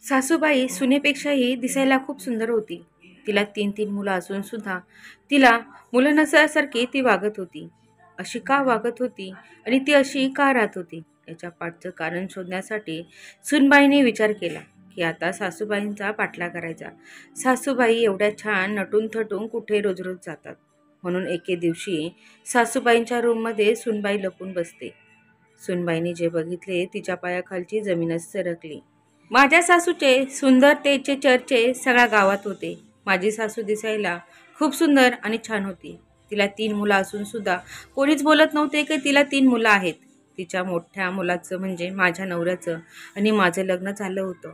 सासूबाई सुनेपेक्षाही दिसायला खूप सुंदर होती. तिला तीन तीन मुलं असून सुद्धा तिला मुलं नसल्यासारखी ती वागत होती. अशी का वागत होती आणि ती अशी का राहत होती याच्या पाठचं कारण शोधण्यासाठी सुनबाईने विचार केला की आता सासूबाईंचा पाठला करायचा. सासूबाई एवढ्या छान नटून थटून कुठे रोज रोज जातात. म्हणून एके दिवशी सासूबाईंच्या रूममध्ये सुनबाई लपून बसते. सुनबाईने जे बघितले तिच्या पायाखालची जमीनच सरकली. माझ्या सासूचे सुंदरतेचे चर्चे सगळ्या गावात होते. माझी सासू दिसायला खूप सुंदर आणि छान होती. तिला तीन मुलं असून सुद्धा कोणीच बोलत नव्हते की तिला तीन मुलं आहेत. तिच्या मोठ्या मुलाचं म्हणजे माझ्या नवऱ्याचं आणि माझं लग्न झालं होतं.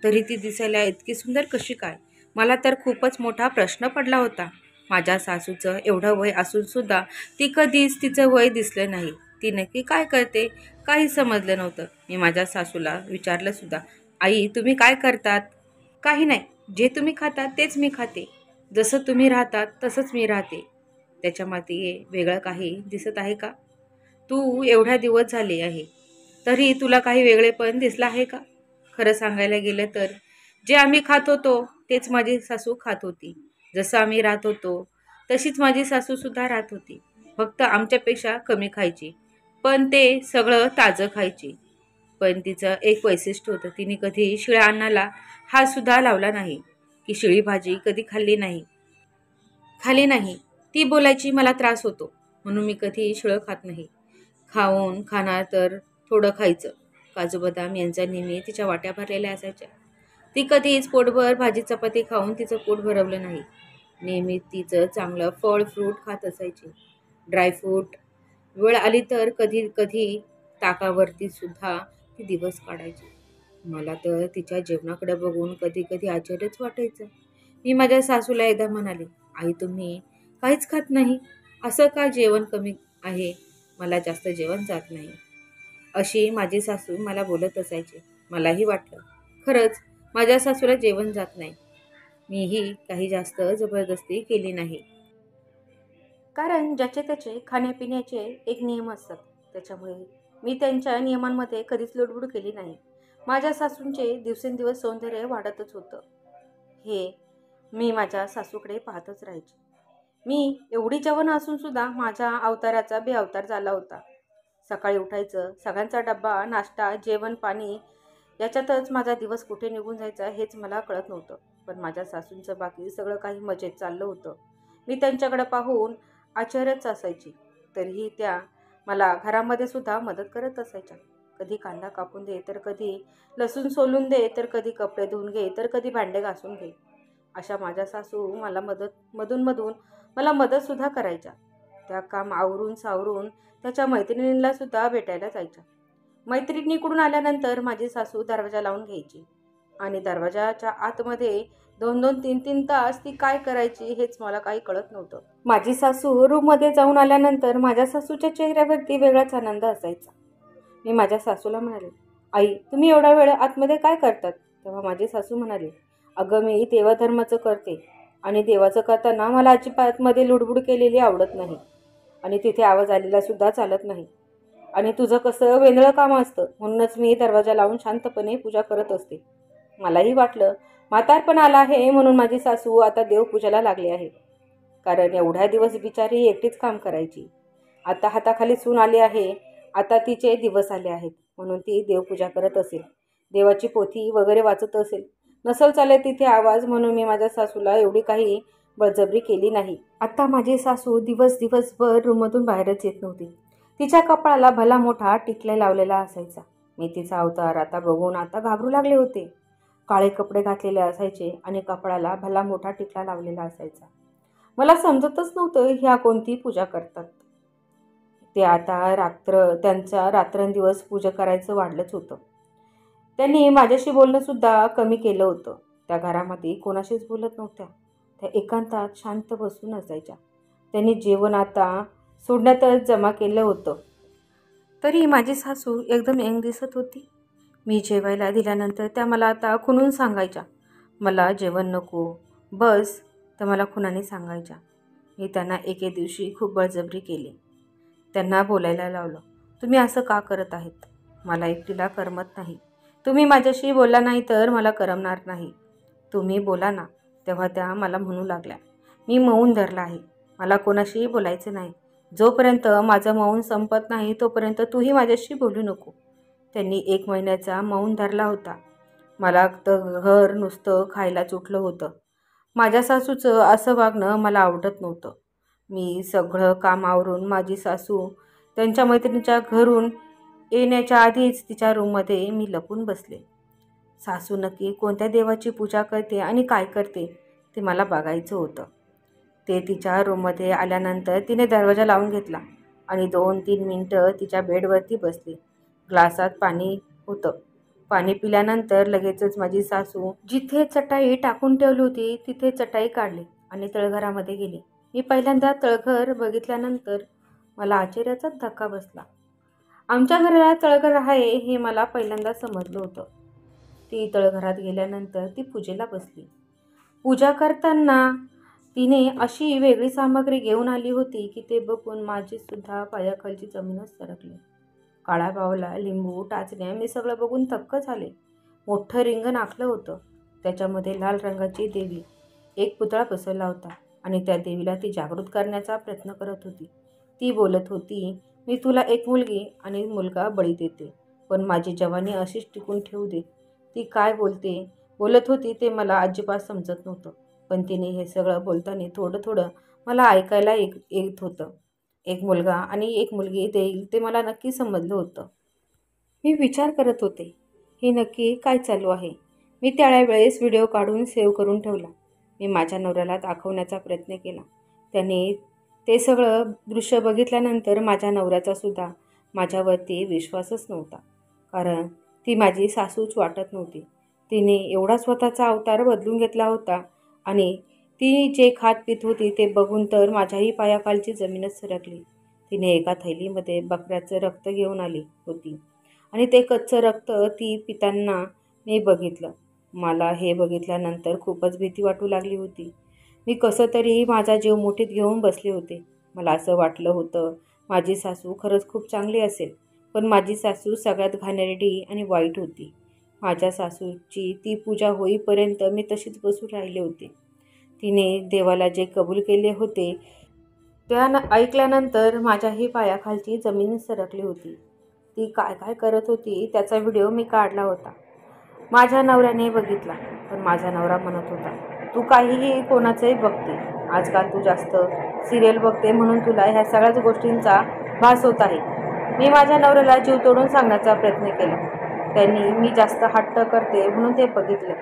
तरी ती दिसायला इतकी सुंदर कशी काय? मला तर खूपच मोठा प्रश्न पडला होता. माझ्या सासूचं एवढं वय असून सुद्धा ती कधीच तिचं वय दिसलं नाही. ती नक्की काय करते काही समजलं नव्हतं. मी माझ्या सासूला विचारलं सुद्धा, आई तुम्ही काय करतात? काही नाही, जे तुम्ही खातात तेच मी खाते. जसं तुम्ही राहतात तसंच मी राहते. त्याच्या मागे वेगळं काही दिसत आहे का? तू एवढ्या दिवस झाले आहे तरी तुला काही वेगळेपण दिसलं आहे का? खरं सांगायला गेलं तर जे आम्ही खात होतो तेच माझी सासू खात होती. जसं आम्ही राहत होतो तशीच माझी सासू सुद्धा राहत होती. फक्त आमच्यापेक्षा कमी खायची, पण ते सगळं ताजं खायची. पण तिचं एक वैशिष्ट्य होतं, तिने कधी शिळ्या अन्नाला हात सुद्धा लावला नाही, की शिळी भाजी कधी खाल्ली नाही. ती बोलायची मला त्रास होतो म्हणून मी कधी शिळं खात नाही. खाणार तर थोडं खायचं. काजू बदाम यांचा नेहमी तिच्या वाट्या भरलेल्या असायच्या. ती कधीच पोटभर भाजी चपाती खाऊन तिचं पोट भरवलं नाही. नेहमी तिचं चांगलं फळ फ्रूट खात असायची. ड्रायफ्रूट. वेळ आली तर कधी कधी ताकावरती सुद्धा ती दिवस काढायची. मला तर तिच्या जेवणाकडे बघून कधी कधी आश्चर्यच वाटायचं. मी माझ्या सासूला एकदा म्हणाले, आई तुम्ही काहीच खात नाही, असं का जेवण कमी आहे? मला जास्त जेवण जात नाही, अशी माझी सासू मला बोलत असायची. मलाही वाटलं खरंच माझ्या सासूला जेवण जात नाही. मीही काही जास्त जबरदस्ती केली नाही. कारण ज्याचे त्याचे खाण्यापिण्याचे एक नियम असतात. त्याच्यामुळे मी त्यांच्या नियमांमध्ये कधीच लुडबुड केली नाही. माझ्या सासूंचे दिवसेंदिवस सौंदर्य वाढतच होतं. हे मी माझ्या सासूकडे पाहतच राहायचे. मी एवढी जवान असून सुद्धा माझ्या अवताराचा बेअवतार झाला होता. सकाळी उठायचं, सगळ्यांचा डब्बा, नाश्ता, जेवण, पाणी याच्यातच माझा दिवस कुठे निघून जायचा हेच मला कळत नव्हतं. पण माझ्या सासूंचं बाकी सगळं काही मजेत चाललं होतं. मी त्यांच्याकडे पाहून आश्चर्यच असायची. तरीही त्या मला घरामध्ये सुद्धा मदत करत असायच्या. कधी कांदा कापून दे, तर कधी लसूण सोलून दे, तर कधी कपडे धुवून घे, तर कधी भांडे घासून घे. अशा माझ्या सासू मला मधून मला मदतसुद्धा करायच्या. त्या काम आवरून सावरून त्याच्या मैत्रिणींना सुद्धा भेटायला जायच्या. मैत्रिणीकडून आल्यानंतर माझी सासू दरवाजा लावून घ्यायची आणि दरवाजाच्या आतमध्ये 2-2, 3-3 तास ती काय करायची हेच मला काही कळत नव्हतं. माझी सासू रूममध्ये जाऊन आल्यानंतर माझ्या सासूच्या चेहऱ्यावरती वेगळाच आनंद असायचा. मी माझ्या सासूला म्हणाले, आई तुम्ही एवढा वेळ आतमध्ये काय करतात? तेव्हा माझी सासू म्हणाली, अगं मी देवधर्माचं करते आणि देवाचं करताना मला अजिबात मध्ये लुडबुड केलेली आवडत नाही आणि तिथे आवाज आलेला सुद्धा चालत नाही. आणि तुझं कसं वेंधळं काम असतं म्हणूनच मी दरवाजा लावून शांतपणे पूजा करत असते. मलाही वाटलं म्हातारपण आला आहे म्हणून माझी सासू आता देवपूजाला लागली आहे. कारण एवढ्या दिवस बिचारी एकटीच काम करायची. आता हाताखाली सून आली आहे. आता तिचे दिवस आले आहेत म्हणून ती देवपूजा करत असेल, देवाची पोथी वगैरे वाचत असेल. नसल चालेल तिथे आवाज म्हणून मी माझ्या सासूला एवढी काही बळजबरी केली नाही. आता माझी सासू दिवसभर रूममधून बाहेरच येत नव्हती. तिच्या कपाळाला भला मोठा टिकल्या लावलेला असायचा. मी तिचा अवतार आता बघून आता घाबरू लागले होते. काळे कपडे घातलेले असायचे आणि कपाळाला भला मोठा टिकला लावलेला असायचा. मला समजतच नव्हतं ह्या कोणती पूजा करतात. ते आता त्यांचा रात्रंदिवस पूजा करायचं वाढलंच होतं. त्यांनी माझ्याशी बोलणं सुद्धा कमी केलं होतं. त्या घरामध्ये कोणाशीच बोलत नव्हत्या. त्या एकांतात शांत बसून असायच्या. त्यांनी जेवण आता सोडण्यातच जमा केलं होतं. तरी माझी सासू एकदम यंग दिसत होती. मी जेवायला दिल्यानंतर त्या मला आता खुनून सांगायच्या, मला जेवण नको बस, तर मला खुनाने सांगायच्या. मी त्यांना एके दिवशी खूप बळजबरी केली. त्यांना बोलायला लावलं, तुम्ही असं का करत आहेत? मला एकटीला करमत नाही. तुम्ही माझ्याशी बोलला नाही तर मला करमणार नाही. तुम्ही बोला ना. तेव्हा त्या मला म्हणू लागल्या. मी मौन धरला आहे. मला कोणाशीही बोलायचं नाही. जोपर्यंत माझं मौन संपत नाही तोपर्यंत तूही माझ्याशी बोलू नको. त्यांनी 1 महिन्याचा मौन धरला होता. मला तर घर नुसतं खायलाच उठलं होतं. माझ्या सासूचं असं वागणं मला आवडत नव्हतं. मी सगळं काम आवरून माझी सासू त्यांच्या मैत्रिणीच्या घरून येण्याच्या आधीच तिच्या रूममध्ये मी लपून बसले. सासू नक्की कोणत्या देवाची पूजा करते आणि काय करते ते मला बघायचं होतं. ते तिच्या रूममध्ये आल्यानंतर तिने दरवाजा लावून घेतला आणि 2-3 मिनटं तिच्या बेडवरती बसली. ग्लासात पाणी होतं. पाणी पिल्यानंतर लगेचच माझी सासू जिथे चटाई टाकून ठेवली होती तिथे चटाई काढली आणि तळघरामध्ये गेली. मी पहिल्यांदा तळघर बघितल्यानंतर मला आश्चर्याचाच धक्का बसला. आमच्या घराला तळघर आहे हे मला पहिल्यांदा समजलं होतं. ती तळघरात गेल्यानंतर ती पूजेला बसली. पूजा करताना तिने अशी वेगळी सामग्री घेऊन आली होती की ते बघून माझी सुद्धा पायाखालची जमीनच सरकली. काळा बावला, लिंबू, टाचण्या मी सगळं बघून थक्क झाले. मोठं रिंगण आखलं होतं. त्याच्यामध्ये लाल रंगाची देवी एक पुतळा बसवला होता आणि त्या देवीला ती जागृत करण्याचा प्रयत्न करत होती. ती बोलत होती, मी तुला एक मुलगी आणि मुलगा बळी देते, पण माझी जवानी अशीच टिकून ठेवू दे. ती काय बोलत होती ते मला अजिबात समजत नव्हतं. पण तिने हे सगळं बोलताना थोडं थोडं मला ऐकायला येत होतं. एक मुलगा आणि एक मुलगी देईल ते मला नक्की समजलं होतं. मी विचार करत होते, हे नक्की काय चालू आहे. मी त्यावेळेस व्हिडिओ काढून सेव्ह करून ठेवला. मी माझ्या नवऱ्याला दाखवण्याचा प्रयत्न केला. त्याने ते सगळं दृश्य बघितल्यानंतर माझ्या नवऱ्याचा सुद्धा माझ्यावरती विश्वासच नव्हता. कारण ती माझी सासूच वाटत नव्हती. तिने एवढा स्वतःचा अवतार बदलून घेतला होता आणि ती जे खात पित होती ते बघून तर माझ्याही पायाखालची जमीनच सरकली. तिने एका थैलीमध्ये बकऱ्याचं रक्त घेऊन आली होती आणि ते कच्चं रक्त ती पिताना मी बघितलं. मला हे बघितल्यानंतर खूपच भीती वाटू लागली होती. मी कसं तरी माझा जीव मुठीत घेऊन बसले होते. मला असं वाटलं होतं माझी सासू खरंच खूप चांगली असेल, पण माझी सासू सगळ्यात घाणेरडी आणि वाईट होती. माझ्या सासूची ती पूजा होईपर्यंत मी तशीच बसून राहिले होते. तिने देवाला जे कबूल केले होते त्या ऐकल्यानंतर माझ्याही पायाखालची जमीन सरकली होती. ती काय काय करत होती त्याचा व्हिडिओ मी काढला होता. माझ्या नवऱ्याने बघितला, पण माझा नवरा म्हणत होता, तू काहीही कोणाचंही बघते. आजकाल तू जास्त सिरियल बघते म्हणून तुला ह्या सगळ्याच गोष्टींचा भास होत आहे. मी माझ्या नवऱ्याला जीव तोडून सांगण्याचा प्रयत्न केला. त्यांनी मी जास्त हट्ट करते म्हणून ते बघितले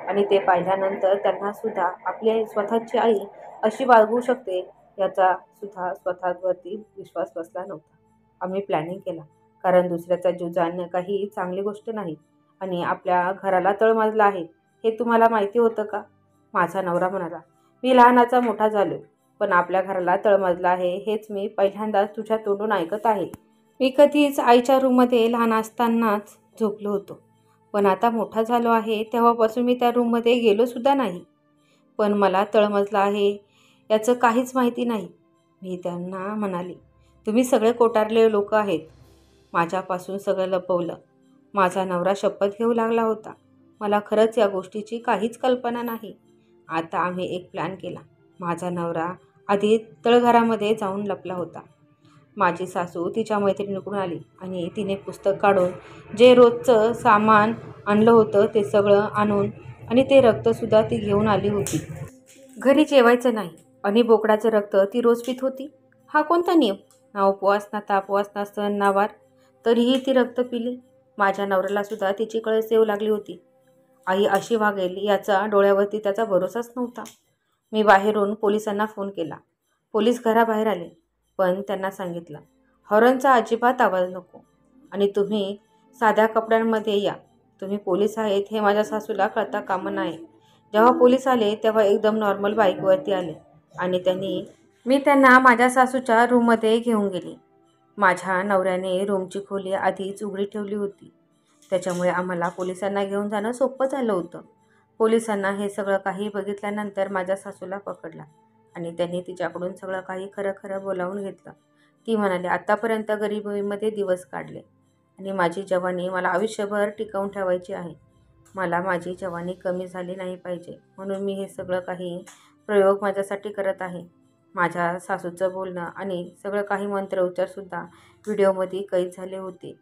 आणि ते पाहिल्यानंतर त्यांना सुद्धा आपली स्वतःची आई अशी वागवू शकते याचा सुद्धा स्वतःवरती विश्वास बसला नव्हता. आम्ही प्लॅनिंग केला, कारण दुसऱ्याचा जीव जाणं काही चांगली गोष्ट नाही आणि आपल्या घराला तळमजला आहे हे तुम्हाला माहिती होतं का? माझा नवरा म्हणाला, मी लहानाचा मोठा झालो, पण आपल्या घराला तळमजला आहे हेच मी पहिल्यांदाच तुझ्या तोंडून ऐकत आहे. मी कधीच आईच्या रूममध्ये लहान असतानाच झोपलो होतो, पण आता मोठा झालो आहे तेव्हापासून मी त्या रूममध्ये गेलोसुद्धा नाही. पण मला तळमजला आहे याचं काहीच माहिती नाही. मी त्यांना म्हणाले, तुम्ही सगळे कोटारले लोक आहेत. माझ्यापासून सगळं लपवलं. माझा नवरा शपथ घेऊ लागला होता. मला खरंच या गोष्टीची काहीच कल्पना नाही. आता आम्ही एक प्लॅन केला. माझा नवरा आधी तळघरामध्ये जाऊन लपला होता. माझी सासू तिच्या मैत्रिणीकडून आली आणि तिने पुस्तक काढून जे रोजचं सामान आणलं होतं ते सगळं आणून आणि ते रक्तसुद्धा ती घेऊन आली होती. घरी जेवायचं नाही आणि बोकडाचं रक्त ती रोज पित होती. हा कोणता नियम? ना उपवास, ना तापवास, ना सण, ना वार, तरीही ती रक्त पिली. माझ्या नवऱ्याला सुद्धा तिची कळस येऊ लागली होती. आई अशी वागेल याचा डोळ्यावरती त्याचा भरोसाच नव्हता. मी बाहेरून पोलिसांना फोन केला. पोलीस घराबाहेर आले, पण त्यांना सांगितलं, हॉर्नचा अजिबात आवाज नको आणि तुम्ही साध्या कपड्यांमध्ये या. तुम्ही पोलीस आहेत हे माझ्या सासूला कळता कामा नये. जेव्हा पोलीस आले तेव्हा एकदम नॉर्मल बाईकवरती आले आणि मी त्यांना माझ्या सासूच्या रूममध्ये घेऊन गेले. माझ्या नवऱ्याने रूमची खोली आधीच उघडी ठेवली होती. त्याच्यामुळे आम्हाला पोलिसांना घेऊन जाणं सोपं झालं होतं. पोलिसांना हे सगळं काही बघितल्यानंतर माझ्या सासूला पकडला आणि त्यांनी तिच्याकडून सगळं काही खरं खरं बोलावून घेतलं. ती म्हणाली, आतापर्यंत गरिबीमध्ये दिवस काढले आणि माझी जवानी मला आयुष्यभर टिकवून ठेवायची आहे. मला माझी जवानी कमी झाली नाही पाहिजे, म्हणून मी हे सगळं काही प्रयोग माझ्यासाठी करत आहे. माझ्या सासूचं बोलणं आणि सगळं काही मंत्रोच्चारसुद्धा व्हिडिओमध्ये कैद झाले होते.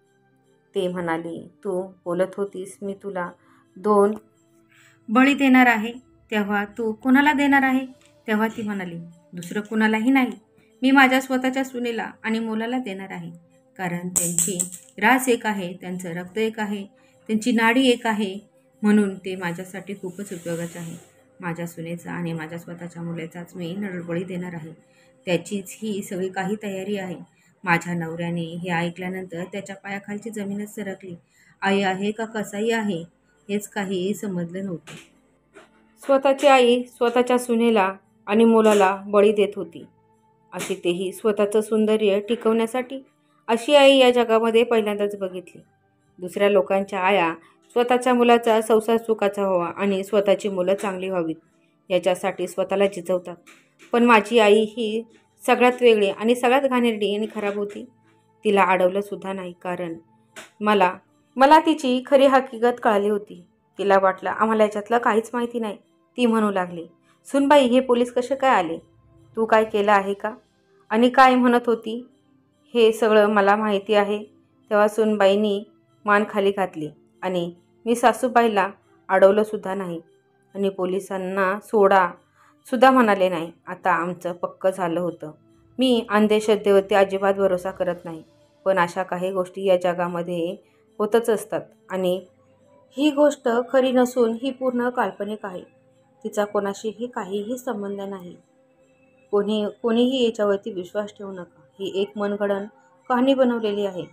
ते म्हणाले, तू बोलत होतीस मी तुला 2 बळी देणार आहे, तेव्हा तू कोणाला देणार आहे? तेव्हा ती म्हणाली, दुसरं कुणालाही नाही. मी माझ्या स्वतःच्या सुनेला आणि मुलाला देणार आहे. कारण त्यांची रास एक आहे, त्यांचं रक्त एक आहे, त्यांची नाडी एक आहे. म्हणून ते माझ्यासाठी खूपच उपयोगाचं आहे. माझ्या सुनेचा आणि माझ्या स्वतःच्या मुलाचाच मी नरबळी देणार आहे. त्याचीच ही सगळी काही तयारी आहे. माझ्या नवऱ्याने हे ऐकल्यानंतर त्याच्या पायाखालची जमीनच सरकली. आई आहे का कसाई आहे हेच काही समजलं नव्हतं. स्वतःची आई स्वतःच्या सुनेला आणि मुलाला बळी देत होती, अशी तेही स्वतःचं सौंदर्य टिकवण्यासाठी. अशी आई या जगामध्ये पहिल्यांदाच बघितली. दुसऱ्या लोकांच्या आया स्वतःच्या मुलाचा संसार सुखाचा व्हावा आणि स्वतःची मुलं चांगली व्हावीत याच्यासाठी स्वतःला झिजवतात. पण माझी आई ही सगळ्यात वेगळी आणि सगळ्यात घाणेरडी आणि खराब होती. तिला अडवलंसुद्धा नाही, कारण मला तिची खरी हकीकत कळाली होती. तिला वाटलं आम्हाला याच्यातलं काहीच माहिती नाही. ती म्हणू लागली, सुनबाई हे पोलीस कसे काय आले? तू काय केलं आहे का? आणि काय म्हणत होती? हे सगळं मला माहिती आहे. तेव्हा सुनबाईंनी मान खाली घातली आणि मी सासूबाईला अडवलंसुद्धा नाही आणि पोलिसांना सोडा सुद्धा म्हणाले नाही. आता आमचं पक्कं झालं होतं. मी अंधश्रद्धेवरती अजिबात भरोसा करत नाही, पण अशा काही गोष्टी या जगामध्ये होतच असतात आणि ही गोष्ट खरी नसून ही पूर्ण काल्पनिक आहे. तिचा कोणाशीही काहीही संबंध नाही. कोणीही याच्यावरती विश्वास ठेवू नका. ही एक मनगडण कहाणी बनवलेली आहे.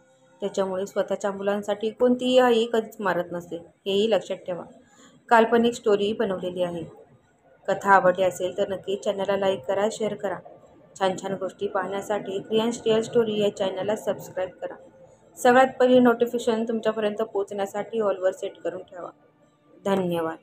त्याच्यामुळे स्वतःच्या मुलांसाठी कोणतीही आई कधीच मारत नसते, हेही लक्षात ठेवा. काल्पनिक स्टोरी बनवलेली आहे. कथा आवडली असेल तर नक्की चॅनलला लाईक करा, शेअर करा. छान छान गोष्टी पाहण्यासाठी क्रियांश रिअल स्टोरी या चॅनलला सबस्क्राईब करा. सगळ्यात पहिली नोटिफिकेशन तुमच्यापर्यंत पोहोचण्यासाठी ऑलवर सेट करून ठेवा. धन्यवाद.